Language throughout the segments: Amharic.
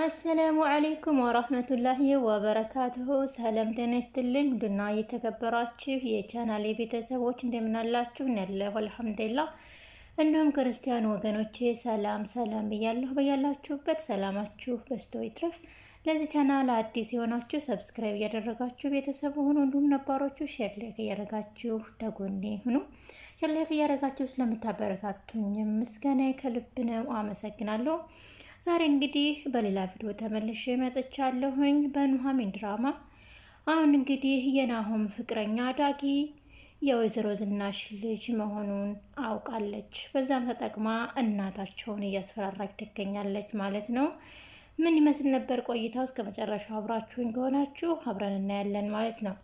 አሰላሙ አለይኩም ወራህመቱላሂ ወበረካቱሁ። ሰላም ጤና ይስጥልኝ። ውድና የተከበራችሁ የቻናሌ ቤተሰቦች እንደምን አላችሁ? ያለሁ አልሐምዱሊላህ። እንዲሁም ክርስቲያን ወገኖቼ ሰላም ብያለሁ። በያላችሁበት ሰላማችሁ በዝቶ ይትረፍ። ለዚህ ቻናል አዲስ የሆናችሁ ሰብስክራይብ እያደረጋችሁ ቤተሰብ ሁኑ። እንዲሁም ነባሮቹ ሼር ላይክ እያደረጋችሁ ተጎኔ ሁኑ። ሼር ላይክ እያደረጋችሁ ስለምታበረታቱኝ ምስጋናዬ ከልብ ነው። አመሰግናለሁ። ዛሬ እንግዲህ በሌላ ቪዲዮ ተመልሼ መጥቻለሁኝ በኑሃሚን ድራማ። አሁን እንግዲህ የናሆም ፍቅረኛ ዳጊ የወይዘሮ ዝናሽ ልጅ መሆኑን አውቃለች። በዛም ተጠቅማ እናታቸውን እያስፈራራች ትገኛለች ማለት ነው። ምን ይመስል ነበር ቆይታው? እስከ መጨረሻው አብራችሁኝ ከሆናችሁ አብረን እናያለን ማለት ነው።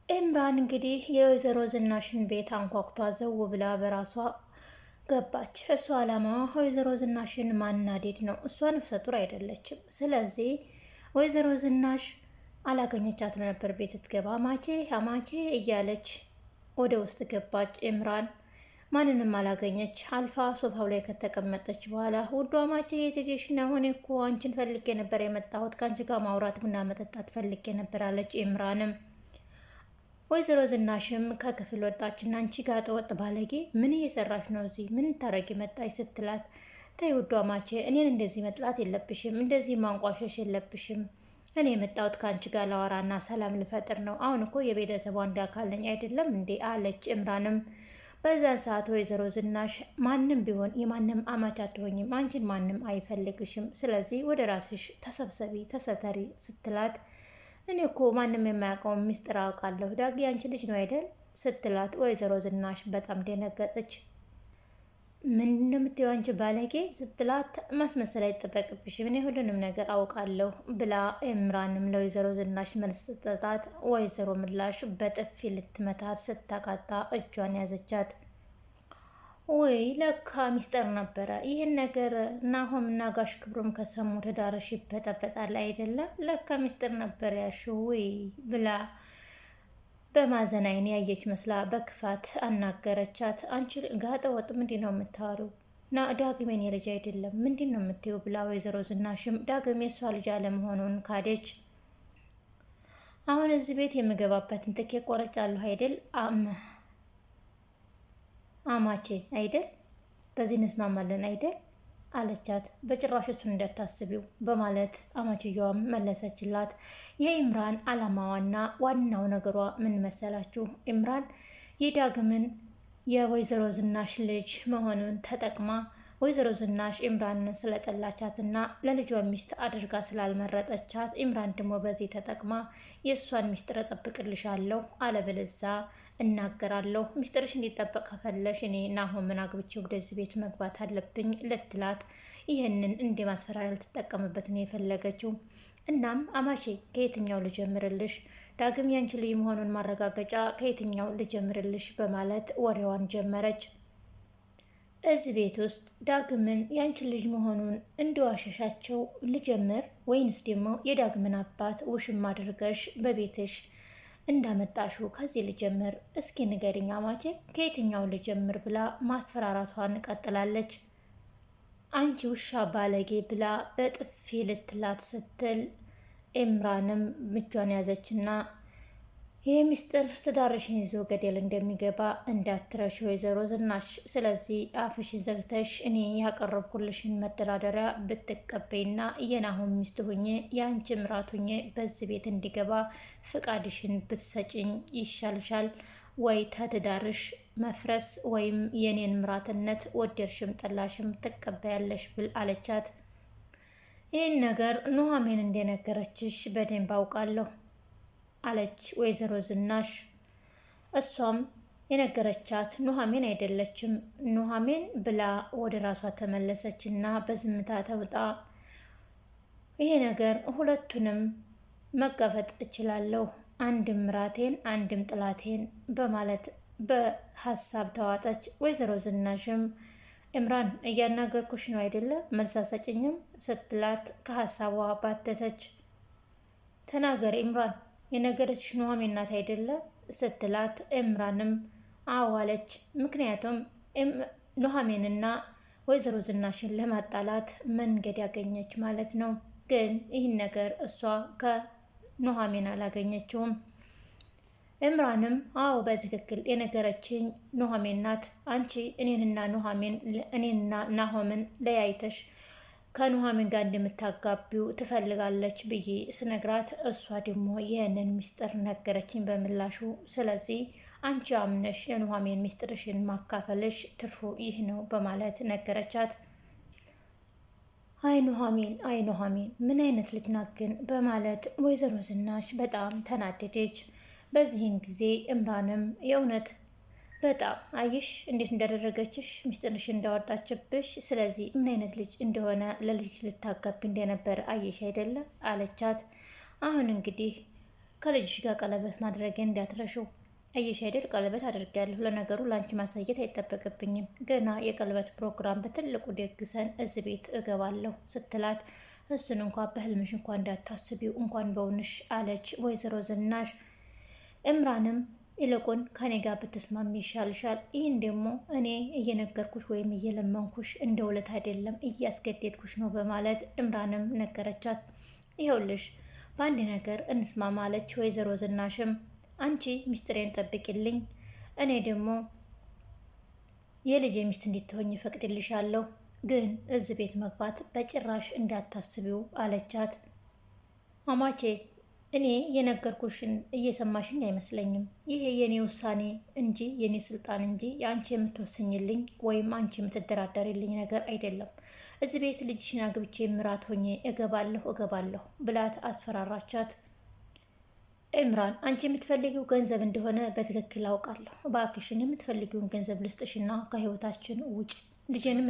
ኤምራን እንግዲህ የወይዘሮ ዝናሽን ቤት አንኳኩቷ ዘው ብላ በራሷ ገባች። እሷ አላማዋ ወይዘሮ ዝናሽን ማናዴድ ነው። እሷ ነፍሰ ጡር አይደለችም። ስለዚህ ወይዘሮ ዝናሽ አላገኘቻትም ነበር። ቤት ስትገባ አማቼ እያለች ወደ ውስጥ ገባች። ኤምራን ማንንም አላገኘች። አልፋ ሶፋው ላይ ከተቀመጠች በኋላ ውዷ አማቼ የት ሄደሽ ነው? እኔ እኮ አንቺን ፈልጌ ነበር የመጣሁት፣ ከአንቺ ጋር ማውራት ቡና መጠጣት ፈልጌ ነበር አለች። ኤምራንም ወይዘሮ ዝናሽም ከክፍል ወጣችና አንቺ ጋጠ ወጥ ባለጌ ምን እየሰራሽ ነው እዚህ? ምን ታረጊ መጣች ስትላት፣ ተይ ውዷ ማቼ እኔን እንደዚህ መጥላት የለብሽም፣ እንደዚህ ማንቋሸሽ የለብሽም። እኔ የመጣሁት ከአንቺ ጋር ላወራና ሰላም ልፈጥር ነው። አሁን እኮ የቤተሰቧ አንድ አካል ነኝ አይደለም እንዴ አለች። ኤምራንም በዛን ሰዓት ወይዘሮ ዝናሽ ማንም ቢሆን የማንም አማች አትሆኝም፣ አንቺን ማንም አይፈልግሽም። ስለዚህ ወደ ራስሽ ተሰብሰቢ ተሰተሪ ስትላት፣ እኔ እኮ ማንም የማያውቀውን ሚስጥር አውቃለሁ። ዳጊ አንቺ ልጅ ነው አይደል ስትላት፣ ወይዘሮ ዝናሽ በጣም ደነገጠች። ምንድን ነው የምትይው አንቺ ባለጌ ስትላት፣ ማስመሰል አይጠበቅብሽም፣ እኔ ሁሉንም ነገር አውቃለሁ ብላ ኤምራንም ለወይዘሮ ዝናሽ መልስ ስትሰጣት፣ ወይዘሮ ምላሽ በጥፊ ልትመታት ስታቃጣ እጇን ያዘቻት። ወይ ለካ ሚስጥር ነበረ ይህን ነገር ናሆም እና ጋሽ ክብሮም ከሰሙ ትዳርሽ ይበጠበጣል አይደለም? ለካ ሚስጥር ነበር ያልሽው ወይ ብላ በማዘን አይን ያየች መስላ በክፋት አናገረቻት። አንቺ ጋጠ ወጥ ምንድን ነው የምታወሪው? ና ዳግም የኔ ልጅ አይደለም ምንድን ነው የምትይው ብላ ወይዘሮ ዝናሽም ዳግም የሷ ልጅ አለመሆኑን ካደች። አሁን እዚህ ቤት የምገባበትን ትኬት ቆርጫለሁ አይደል አማቼ አይደል? በዚህ እንስማማለን አይደል አለቻት። በጭራሽ እሱን እንዳታስቢው በማለት አማችየዋም መለሰችላት። የኢምራን አላማዋና ዋናው ነገሯ ምን መሰላችሁ? ኢምራን የዳግምን የወይዘሮ ዝናሽ ልጅ መሆኑን ተጠቅማ ወይዘሮ ዝናሽ ኢምራንን ስለጠላቻትና ለልጇ ሚስት አድርጋ ስላልመረጠቻት ኢምራን ደግሞ በዚህ ተጠቅማ የእሷን ሚስጥር እጠብቅልሻለሁ አለበለዚያ እናገራለሁ፣ ሚስጥርሽ እንዲጠበቅ ከፈለሽ እኔ ናሆምን አግብቼ ወደዚህ ቤት መግባት አለብኝ ልትላት፣ ይህንን እንደ ማስፈራሪያ ልትጠቀምበት ነው የፈለገችው። እናም አማቼ ከየትኛው ልጀምርልሽ? ዳግም ያንቺ ልጅ መሆኑን ማረጋገጫ ከየትኛው ልጀምርልሽ? በማለት ወሬዋን ጀመረች። እዚህ ቤት ውስጥ ዳግምን ያንቺ ልጅ መሆኑን እንዲዋሸሻቸው ልጀምር ወይንስ ደግሞ የዳግምን አባት ውሽም አድርገሽ በቤትሽ እንዳመጣሹ ከዚህ ልጀምር? እስኪ ንገሪኝ አማቼ ከየትኛው ልጀምር ብላ ማስፈራራቷን ቀጥላለች። አንቺ ውሻ ባለጌ ብላ በጥፊ ልትላት ስትል ኤምራንም እጇን ያዘችና ይህ ሚስጥር ትዳርሽን ይዞ ገደል እንደሚገባ እንዳትረሽ ወይዘሮ ዝናሽ። ስለዚህ አፍሽን ዘግተሽ እኔ ያቀረብኩልሽን መደራደሪያ ብትቀበይና የናሆም ሚስት ሁኜ የአንቺ ምራት ሁኜ በዚህ ቤት እንዲገባ ፍቃድሽን ብትሰጭኝ ይሻልሻል። ወይ ተትዳርሽ መፍረስ ወይም የኔን ምራትነት ወደድሽም ጠላሽም ትቀበያለሽ ብል አለቻት። ይህን ነገር ኑሃሚን እንደነገረችሽ በደንብ አውቃለሁ አለች ወይዘሮ ዝናሽ። እሷም የነገረቻት ኑሃሚን አይደለችም። ኑሃሚን ብላ ወደ ራሷ ተመለሰች እና በዝምታ ተውጣ ይሄ ነገር ሁለቱንም መጋፈጥ እችላለሁ፣ አንድም ምራቴን አንድም ጥላቴን በማለት በሀሳብ ተዋጠች። ወይዘሮ ዝናሽም ኤምራን እያናገርኩሽ ነው አይደለ? መልስ አትሰጭኝም ስትላት ከሀሳቧ ባተተች። ተናገር ኤምራን የነገረችሽ ኑሃሚን ናት አይደለ ስትላት፣ ኤምራንም አዋለች። ምክንያቱም ኑሃሚንና ወይዘሮ ዝናሽን ለማጣላት መንገድ ያገኘች ማለት ነው። ግን ይህን ነገር እሷ ከኑሐሚን አላገኘችውም። እምራንም አዎ በትክክል የነገረችኝ ኑሐሚን ናት። አንቺ እኔንና ናሆምን ለያይተሽ ከኑሐሚን ጋር እንደምታጋቢው ትፈልጋለች ብዬ ስነግራት እሷ ደግሞ ይህንን ሚስጥር ነገረችኝ በምላሹ። ስለዚህ አንቺ አምነሽ የኑሐሚን ሚስጥርሽን ማካፈልሽ ትርፉ ይህ ነው በማለት ነገረቻት። አይ ኑሐሚን ምን አይነት ልጅ ናት ግን በማለት ወይዘሮ ዝናሽ በጣም ተናደደች። በዚህን ጊዜ እምራንም የእውነት በጣም አየሽ እንዴት እንዳደረገችሽ ሚስጥርሽ እንዳወጣችብሽ፣ ስለዚህ ምን አይነት ልጅ እንደሆነ ለልጅ ልታጋቢ እንደነበር አየሽ አይደለም አለቻት። አሁን እንግዲህ ከልጅሽ ጋር ቀለበት ማድረግን እንዳትረሹ። አየሽ አይደል ቀለበት አድርጊያለሁ። ለነገሩ ለአንቺ ማሳየት አይጠበቅብኝም። ገና የቀለበት ፕሮግራም በትልቁ ደግሰን እዚህ ቤት እገባለሁ ስትላት እሱን እንኳን በህልምሽ እንኳን እንዳታስቢው እንኳን በውንሽ አለች ወይዘሮ ዝናሽ። እምራንም ይልቁን ከኔ ጋር ብትስማሚ ይሻልሻል። ይህን ደግሞ እኔ እየነገርኩሽ ወይም እየለመንኩሽ እንደ ውለት አይደለም እያስገደድኩሽ ነው በማለት እምራንም ነገረቻት። ይኸውልሽ በአንድ ነገር እንስማማ አለች ወይዘሮ ዝናሽም። አንቺ ሚስጥሬን ጠብቂልኝ፣ እኔ ደግሞ የልጄ ሚስት እንድትሆኝ እፈቅድልሻለሁ፣ ግን እዚህ ቤት መግባት በጭራሽ እንዳታስቢው አለቻት። አማቼ እኔ የነገርኩሽን እየሰማሽኝ አይመስለኝም። ይሄ የኔ ውሳኔ እንጂ የኔ ስልጣን እንጂ የአንቺ የምትወስኝልኝ ወይም አንቺ የምትደራደርልኝ ነገር አይደለም። እዚህ ቤት ልጅሽን አግብቼ ምራት ሆኜ እገባለሁ ብላት አስፈራራቻት። እምራን አንቺ የምትፈልጊው ገንዘብ እንደሆነ በትክክል አውቃለሁ። እባክሽን የምትፈልጊውን ገንዘብ ልስጥሽና ከህይወታችን ውጭ። ልጄንም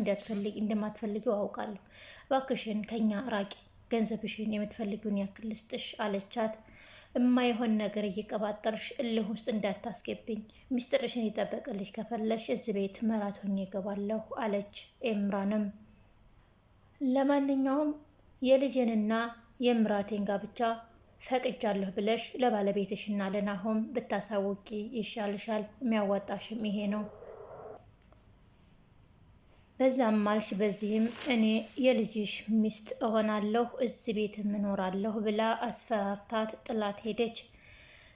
እንደማትፈልጊው አውቃለሁ። እባክሽን ከኛ ራቂ። ገንዘብሽን የምትፈልጊውን ያክል ልስጥሽ አለቻት። የማይሆን ነገር እየቀባጠርሽ እልህ ውስጥ እንዳታስገብኝ። ሚስጥርሽን ይጠበቅልሽ ከፈለሽ እዚህ ቤት መራት ሆኜ እገባለሁ አለች ኤምራንም። ለማንኛውም የልጄንና የምራቴን ጋብቻ ፈቅጃለሁ ብለሽ ለባለቤትሽና ለናሆም ብታሳውቂ ይሻልሻል። የሚያዋጣሽም ይሄ ነው። በዛም ማልሽ በዚህም እኔ የልጅሽ ሚስት እሆናለሁ እዚህ ቤት እኖራለሁ ብላ አስፈራርታት ጥላት ሄደች።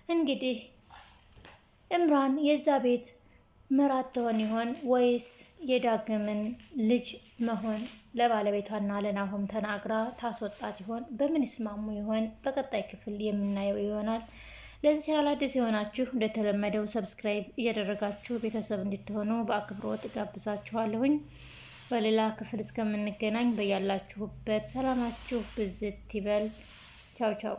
እንግዲህ እምራን የዛ ቤት ምራት ትሆን ይሆን ወይስ የዳግምን ልጅ መሆን ለባለቤቷና ለናሆም ተናግራ ታስወጣት ይሆን? በምን ይስማሙ ይሆን? በቀጣይ ክፍል የምናየው ይሆናል። ለዚህ ቻናል አዲስ የሆናችሁ እንደተለመደው ሰብስክራይብ እያደረጋችሁ ቤተሰብ እንድትሆኑ በአክብሮት ጋብዛችኋለሁኝ። በሌላ ክፍል እስከምንገናኝ በያላችሁበት ሰላማችሁ ብዝት ይበል። ቻው ቻው።